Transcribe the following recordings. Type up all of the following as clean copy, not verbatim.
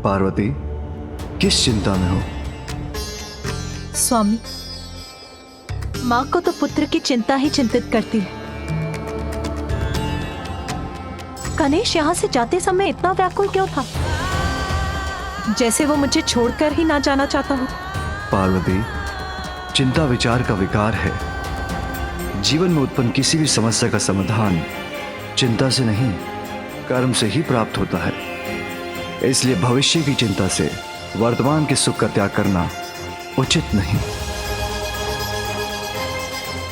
पार्वती, किस चिंता में हो? स्वामी, माँ को तो पुत्र की चिंता ही चिंतित करती है। गणेश यहाँ से जाते समय इतना व्याकुल क्यों था, जैसे वो मुझे छोड़कर ही ना जाना चाहता हो। पार्वती, चिंता विचार का विकार है। जीवन में उत्पन्न किसी भी समस्या का समाधान चिंता से नहीं, कर्म से ही प्राप्त होता है। इसलिए भविष्य की चिंता से वर्तमान के सुख का त्याग करना उचित नहीं।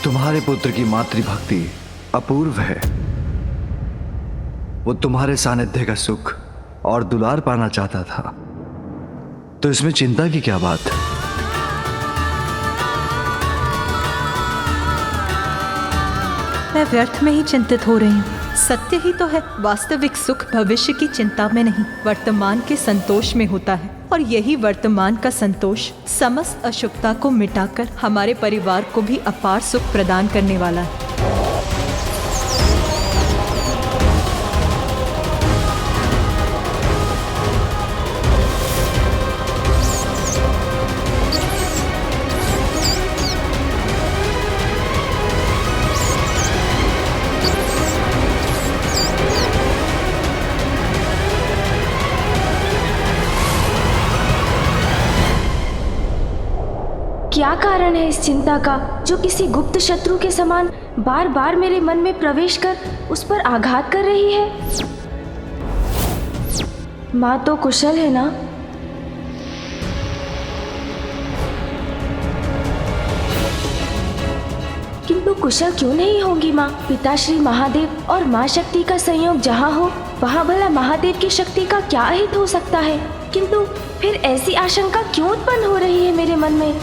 तुम्हारे पुत्र की मातृभक्ति अपूर्व है। वो तुम्हारे सानिध्य का सुख और दुलार पाना चाहता था, तो इसमें चिंता की क्या बात? मैं व्यर्थ में ही चिंतित हो रही हूँ। सत्य ही तो है, वास्तविक सुख भविष्य की चिंता में नहीं, वर्तमान के संतोष में होता है। और यही वर्तमान का संतोष समस्त अशुभता को मिटाकर हमारे परिवार को भी अपार सुख प्रदान करने वाला है। क्या कारण है इस चिंता का, जो किसी गुप्त शत्रु के समान बार बार मेरे मन में प्रवेश कर उस पर आघात कर रही है? माँ तो कुशल है ना? किंतु कुशल क्यों नहीं होगी माँ? पिता श्री महादेव और माँ शक्ति का संयोग जहाँ हो, वहाँ भला महादेव की शक्ति का क्या हित हो सकता है? किंतु फिर ऐसी आशंका क्यों उत्पन्न हो रही है मेरे मन में?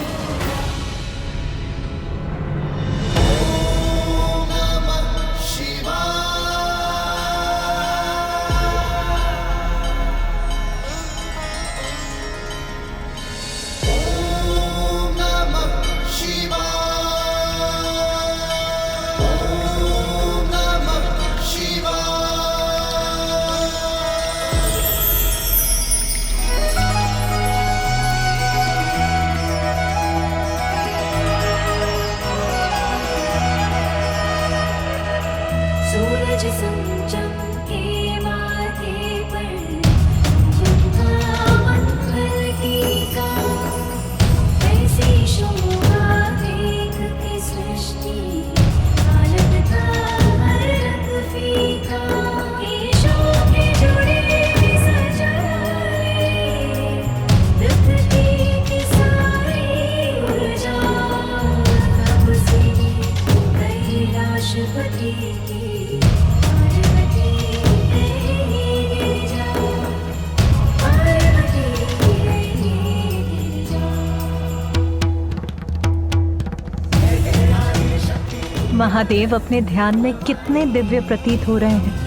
महादेव अपने ध्यान में कितने दिव्य प्रतीत हो रहे हैं।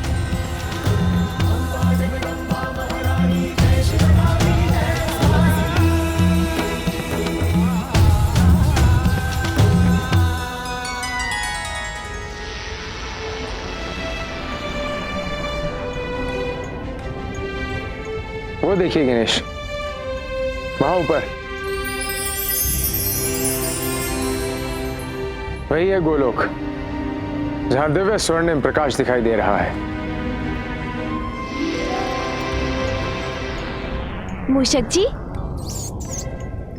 वो देखिए गणेश, वहां ऊपर, वही है गोलोक, जहां दिव्य स्वर्णिम प्रकाश दिखाई दे रहा है। मूषक जी,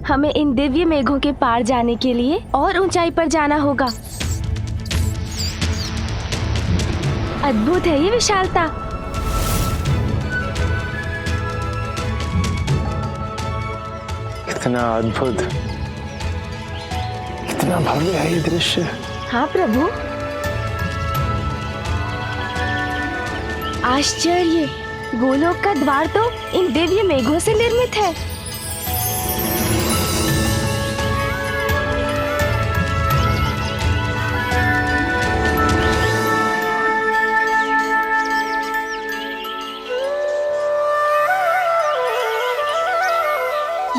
हमें इन दिव्य मेघों के पार जाने के लिए और ऊंचाई पर जाना होगा। अद्भुत है ये विशालता। कितना अद्भुत, कितना भव्य है ये दृश्य। हाँ प्रभु, आश्चर्य, गोलोक का द्वार तो इन दिव्य मेघों से निर्मित है।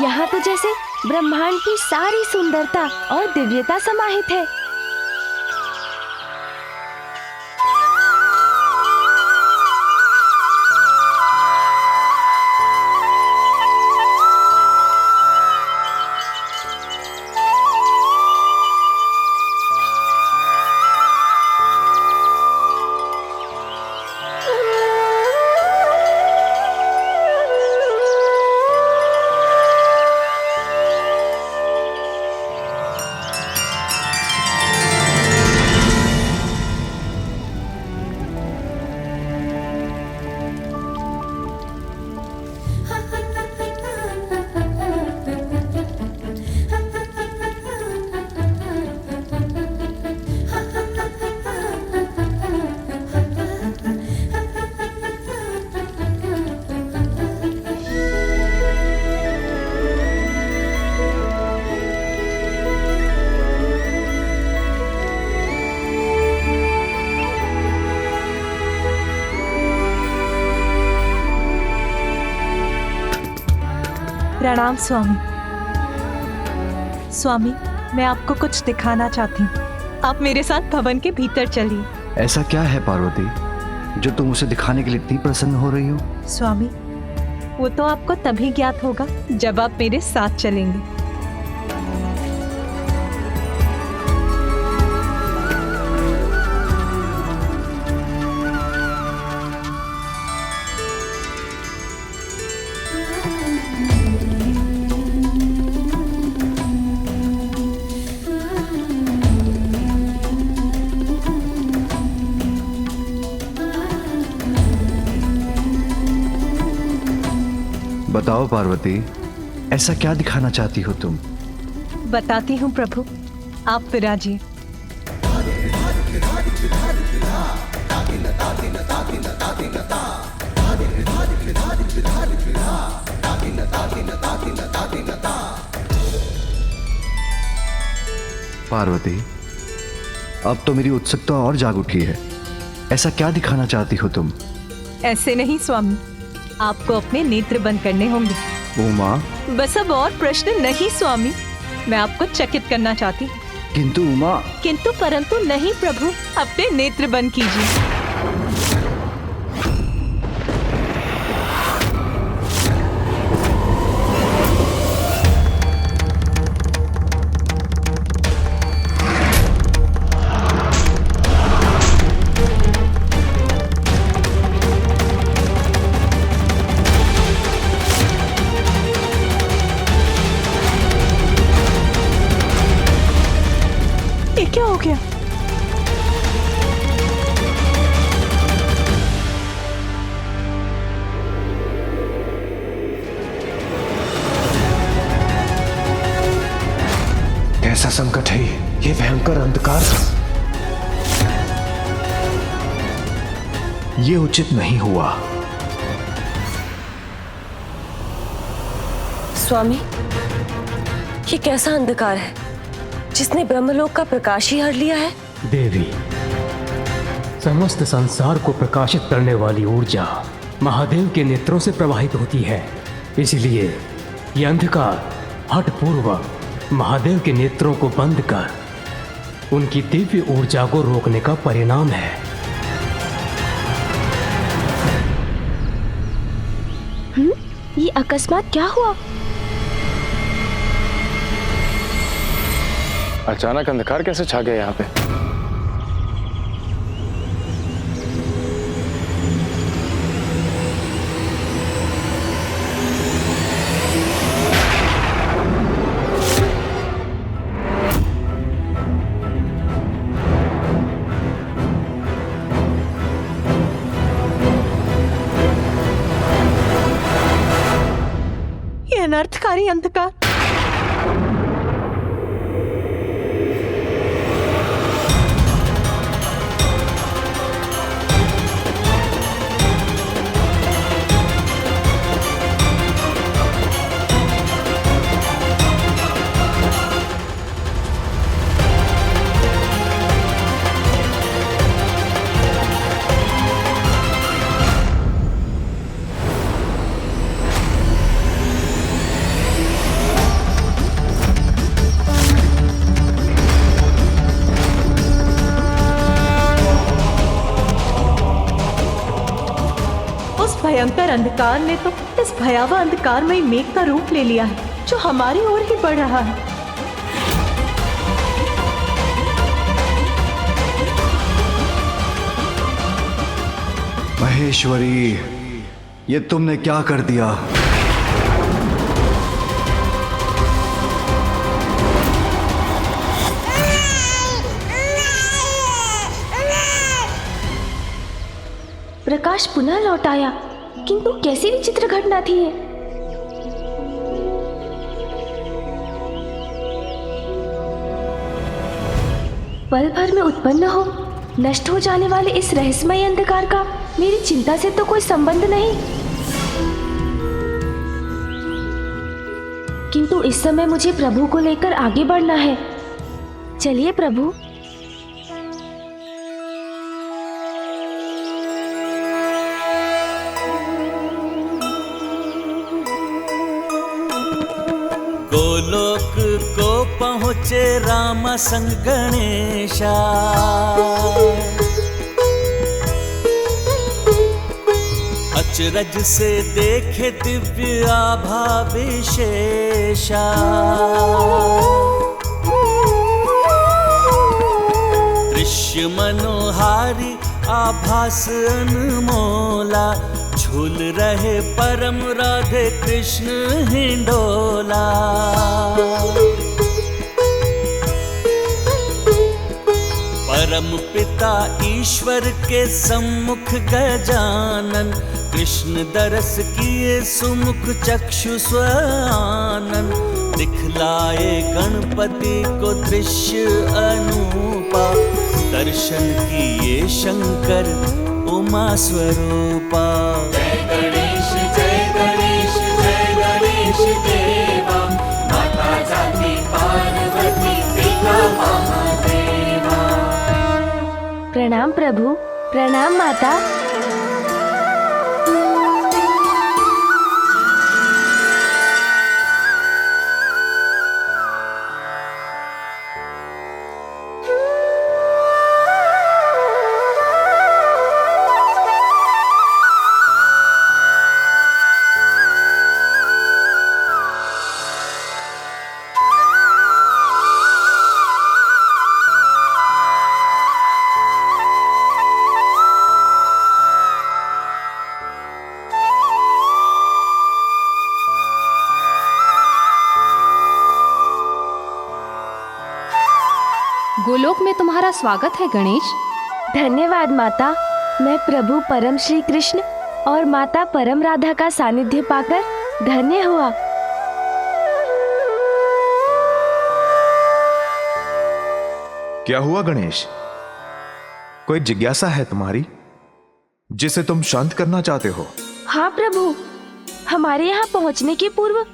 यहाँ तो जैसे ब्रह्मांड की सारी सुंदरता और दिव्यता समाहित है। प्रणाम स्वामी। स्वामी, मैं आपको कुछ दिखाना चाहती हूँ। आप मेरे साथ भवन के भीतर चलिए। ऐसा क्या है पार्वती जो तुम उसे दिखाने के लिए इतनी प्रसन्न हो रही हो? स्वामी, वो तो आपको तभी ज्ञात होगा जब आप मेरे साथ चलेंगे। बताओ पार्वती, ऐसा क्या दिखाना चाहती हो तुम? बताती हूँ प्रभु, आप विराजिए। पार्वती, अब तो मेरी उत्सुकता और जाग उठी है। ऐसा क्या दिखाना चाहती हो तुम? ऐसे नहीं स्वामी, आपको अपने नेत्र बंद करने होंगे। उमा, बस अब और प्रश्न नहीं स्वामी, मैं आपको चकित करना चाहती हूँ। किंतु उमा। किंतु परंतु नहीं प्रभु, अपने नेत्र बंद कीजिए। ये क्या हो गया? कैसा संकट है ये भयंकर अंधकार। ये उचित नहीं हुआ। स्वामी, ये कैसा अंधकार है जिसने ब्रह्मलोक का प्रकाश ही हर लिया है? देवी, समस्त संसार को प्रकाशित करने वाली ऊर्जा महादेव के नेत्रों से प्रवाहित होती है। इसलिए ये अंधकार हठपूर्वक महादेव के नेत्रों को बंद कर उनकी दिव्य ऊर्जा को रोकने का परिणाम है। ये अकस्मात क्या हुआ? अचानक अंधकार कैसे छा गया यहाँ पे? ये अनर्थकारी अंधकार। भयंकर अंधकार ने तो इस भयावह अंधकारमय मेघ का रूप ले लिया है जो हमारी ओर ही बढ़ रहा है। महेश्वरी, ये तुमने क्या कर दिया? प्रकाश पुनः लौट आया, किंतु कैसी विचित्र घटना थी ये। पल भर में उत्पन्न हो नष्ट हो जाने वाले इस रहस्यमय अंधकार का मेरी चिंता से तो कोई संबंध नहीं, किंतु इस समय मुझे प्रभु को लेकर आगे बढ़ना है। चलिए प्रभु। गोलोक को पहुँचे राम संग गणेशा। अचरज से देखे दिव्य आभा विशेषा। दृश्य मनोहारी आभास अनमोला, झूल रहे परम राधे कृष्ण हिंडोला। परम पिता ईश्वर के सम्मुख गजानन, कृष्ण दरस किए सुमुख चक्षु स्वानन। दिखलाए गणपति को दृश्य अनूपा, दर्शन किए शंकर उमा स्वरूपा। जय गणेश जय गणेश जय गणेश देवा, माता जाति पार्वती पिता महादेवा। प्रणाम प्रभु, प्रणाम माता। गोलोक में तुम्हारा स्वागत है गणेश। धन्यवाद माता। मैं प्रभु परम श्री कृष्ण और माता परम राधा का सानिध्य पाकर धन्य हुआ। क्या हुआ गणेश? कोई जिज्ञासा है तुम्हारी जिसे तुम शांत करना चाहते हो? हाँ प्रभु, हमारे यहाँ पहुँचने के पूर्व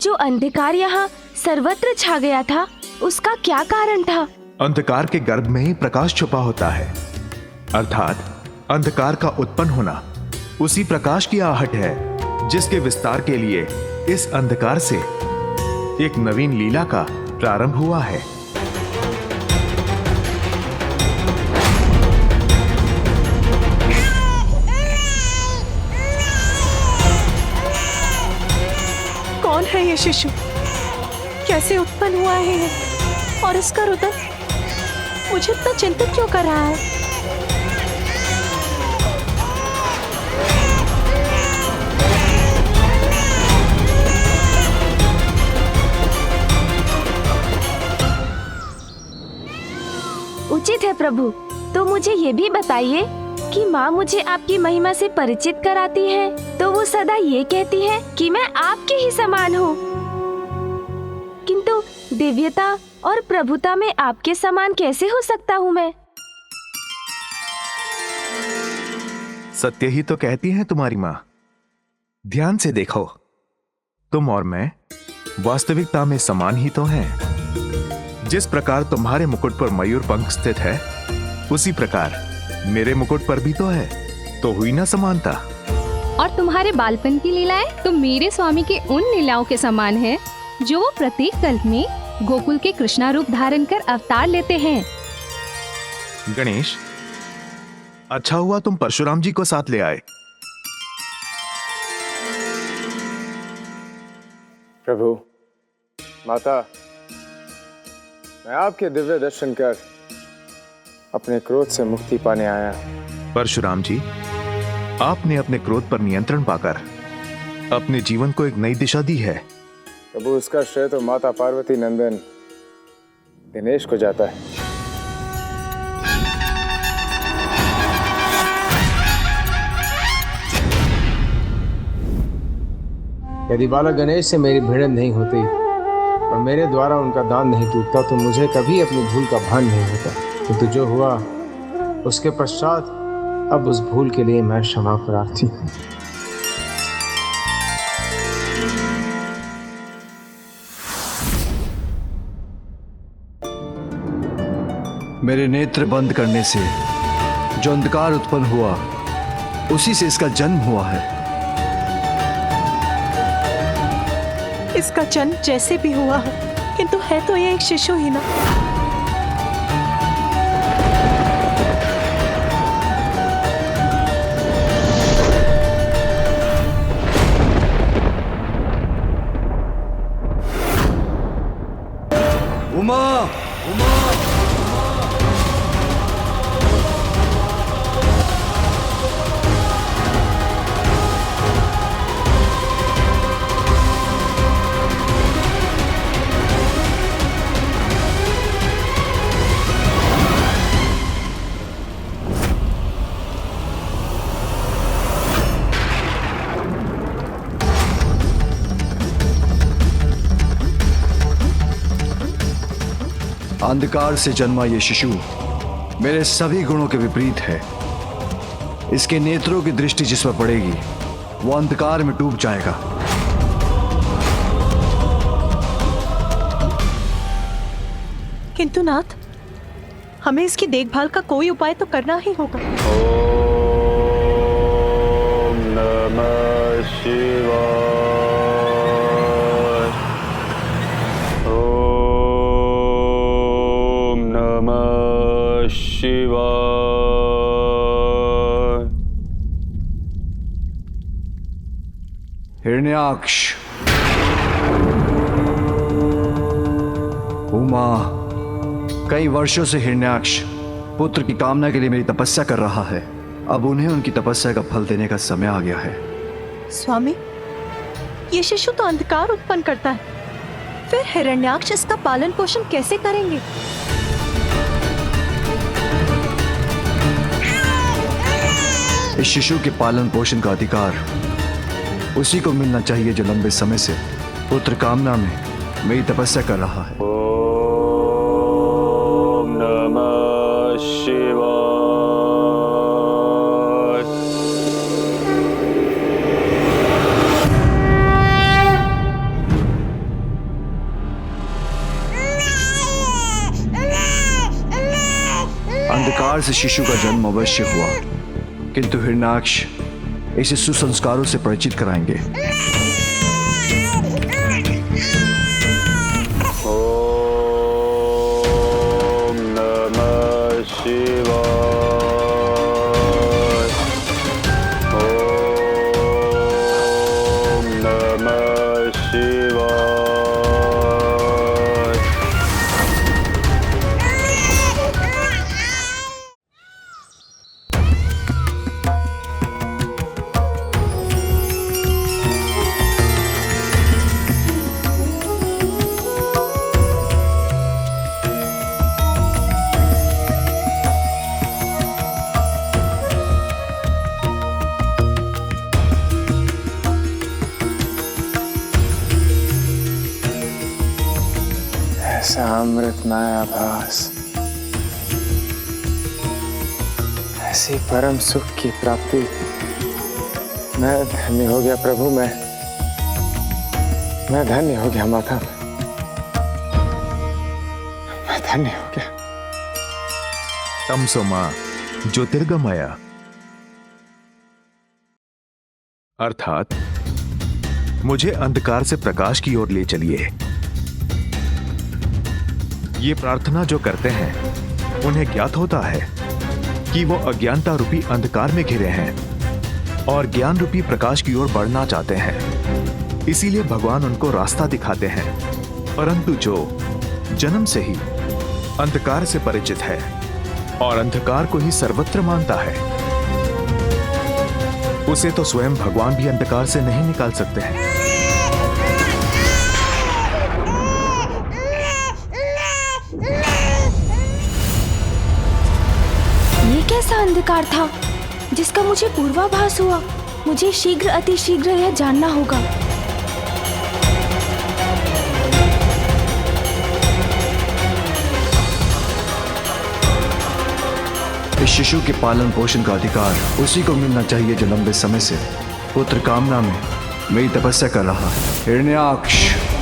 जो अंधकार यहाँ सर्वत्र छा गया था, उसका क्या कारण था? अंधकार के गर्भ में ही प्रकाश छुपा होता है, अर्थात अंधकार का उत्पन्न होना उसी प्रकाश की आहट है जिसके विस्तार के लिए इस अंधकार से एक नवीन लीला का प्रारंभ हुआ है। कौन है ये शिशु? कैसे उत्पन्न हुआ है ये? और इसका रुदन मुझे इतना चिंतित क्यों कर रहा है? उचित है प्रभु। तो मुझे ये भी बताइए कि माँ मुझे आपकी महिमा से परिचित कराती है तो वो सदा ये कहती है कि मैं आपके ही समान हूँ, किंतु दिव्यता और प्रभुता में आपके समान कैसे हो सकता हूँ मैं? सत्य ही तो कहती है तुम्हारी माँ। ध्यान से देखो, तुम और मैं वास्तविकता में समान ही तो हैं। जिस प्रकार तुम्हारे मुकुट पर मयूर पंख स्थित है, उसी प्रकार मेरे मुकुट पर भी तो है। तो हुई ना समानता। और तुम्हारे बालपन की लीलाएं तो मेरे स्वामी के उन लीलाओं के समान है जो वो प्रत्येक कल्प में गोकुल के कृष्णा रूप धारण कर अवतार लेते हैं। गणेश, अच्छा हुआ तुम परशुराम जी को साथ ले आए। प्रभु, माता, मैं आपके दिव्य दर्शन कर अपने क्रोध से मुक्ति पाने आया। परशुराम जी, आपने अपने क्रोध पर नियंत्रण पाकर अपने जीवन को एक नई दिशा दी है। प्रभु, उसका श्रेय तो माता पार्वती नंदन दिनेश को जाता है। यदि बालक गणेश से मेरी भिड़ंत नहीं होती और मेरे द्वारा उनका दान नहीं टूटता तो मुझे कभी अपनी भूल का भान नहीं होता। किंतु जो हुआ उसके पश्चात अब उस भूल के लिए मैं क्षमा प्रार्थी हूँ। मेरे नेत्र बंद करने से जो अंधकार उत्पन्न हुआ, उसी से इसका जन्म हुआ है। इसका जन्म जैसे भी हुआ हो, किंतु है तो ये एक शिशु ही ना। उमा, उमा, अंधकार से जन्मा ये शिशु मेरे सभी गुणों के विपरीत है। इसके नेत्रों की दृष्टि जिस पर पड़ेगी वो अंधकार में डूब जाएगा। किंतु नाथ, हमें इसकी देखभाल का कोई उपाय तो करना ही होगा। ओम नमः शिवाय। ओम नमः शिवाय। हिरण्याक्ष, उमा, कई वर्षों से हिरण्याक्ष पुत्र की कामना के लिए मेरी तपस्या कर रहा है। अब उन्हें उनकी तपस्या का फल देने का समय आ गया है। स्वामी, ये शिशु तो अंधकार उत्पन्न करता है, फिर हिरण्याक्ष इसका पालन पोषण कैसे करेंगे? इस शिशु के पालन पोषण का अधिकार उसी को मिलना चाहिए जो लंबे समय से पुत्र कामना में मेरी तपस्या कर रहा है। ओम नमः शिवाय। अंधकार से शिशु का जन्म अवश्य हुआ, किंतु हिरण्याक्ष इसे सुसंस्कारों से परिचित कराएंगे। ओम नमः शिवाय। ओम नमः शिवाय। ऐसा अमृतमय आभास, ऐसी परम सुख की प्राप्ति। मैं धन्य हो गया प्रभु। मैं धन्य हो गया माता। मैं धन्य हो गया। तमसो मां ज्योतिर्गमय, अर्थात मुझे अंधकार से प्रकाश की ओर ले चलिए। ये प्रार्थना जो करते हैं उन्हें ज्ञात होता है कि वो अज्ञानता रूपी अंधकार में घिरे हैं और ज्ञान रूपी प्रकाश की ओर बढ़ना चाहते हैं। इसीलिए भगवान उनको रास्ता दिखाते हैं। परंतु जो जन्म से ही अंधकार से परिचित है और अंधकार को ही सर्वत्र मानता है, उसे तो स्वयं भगवान भी अंधकार से नहीं निकाल सकते हैं। ये कैसा अंधकार था जिसका मुझे पूर्वाभास हुआ? मुझे शीघ्र अतिशीघ्र यह जानना होगा। इस शिशु के पालन पोषण का अधिकार उसी को मिलना चाहिए जो लंबे समय से पुत्र कामना में मेरी तपस्या कर रहा है। हिरण्याक्ष,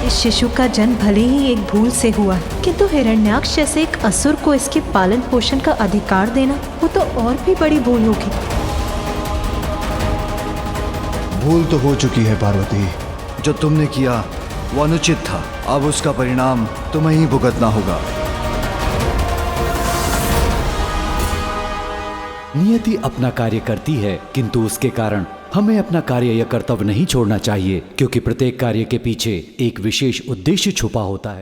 इस शिशु का जन्म भले ही एक भूल से हुआ, किंतु हिरण्याक्ष जैसे एक असुर को इसके पालन पोषण का अधिकार देना, वो तो और भी बड़ी भूल होगी। भूल तो हो चुकी है पार्वती। जो तुमने किया वो अनुचित था। अब उसका परिणाम तुम्हें ही भुगतना होगा। नियति अपना कार्य करती है, किंतु उसके कारण हमें अपना कार्य या कर्तव्य नहीं छोड़ना चाहिए, क्योंकि प्रत्येक कार्य के पीछे एक विशेष उद्देश्य छुपा होता है।